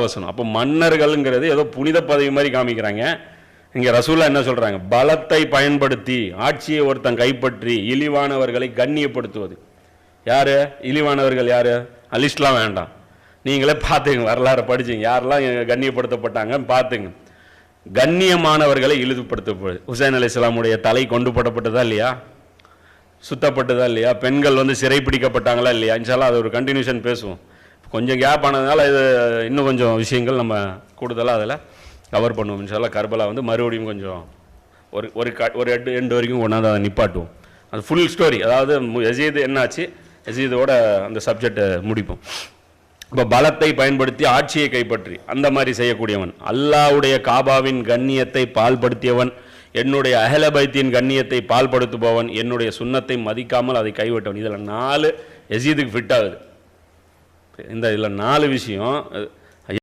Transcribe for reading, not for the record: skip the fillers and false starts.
வசனம். அப்போ மன்னர்கள்ங்கிறது ஏதோ புனித பதவி மாதிரி காமிக்கிறாங்க. இங்கே ரசூலா என்ன சொல்கிறாங்க? பலத்தை பயன்படுத்தி ஆட்சியை ஒருத்தன் கைப்பற்றி இழிவானவர்களை கண்ணியப்படுத்துவது. யார் இழிவானவர்கள்? யார்? லிஸ்ட்லாம் வேண்டாம், நீங்களே பார்த்துங்க, வரலாறு படிச்சுங்க, யாரெல்லாம் கண்ணியப்படுத்தப்பட்டாங்கன்னு பார்த்துங்க. கண்ணியமானவர்களை இழிவுபடுத்தப்படுது. ஹுசைன் அலைஹிஸ்ஸலாமுடைய தலை கொண்டு போடப்பட்டதா இல்லையா? சுத்தப்பட்டதா இல்லையா? பெண்கள் வந்து சிறை பிடிக்கப்பட்டாங்களா இல்லையா? இன்ஷால்லா அது ஒரு கண்டினியூஷன் பேசுவோம். கொஞ்சம் கேப் ஆனதுனால இது இன்னும் கொஞ்சம் விஷயங்கள் நம்ம கூடுதலாக அதில் கவர் பண்ணுவோம். இன்ஷால்லா கர்பலா வந்து மறுபடியும் கொஞ்சம் ஒரு எண்டு வரைக்கும் கொண்டாந்து அதை நிப்பாட்டுவோம். அது ஃபுல் ஸ்டோரி. அதாவது யசீது என்னாச்சு, யசீதோட அந்த சப்ஜெக்டை முடிப்போம். இப்போ பலத்தை பயன்படுத்தி ஆட்சியை கைப்பற்றி அந்த மாதிரி செய்யக்கூடியவன், அல்லாஹ்வுடைய காபாவின் கண்ணியத்தை பால்படுத்தியவன், என்னுடைய அஹ்ல பைத்தின் கண்ணியத்தை பால்படுத்துபவன், என்னுடைய சுன்னத்தை மதிக்காமல் அதை கைவிட்டவன். இதில் 4 யசீதுக்கு ஃபிட் ஆகுது. இதில் 4 விஷயம்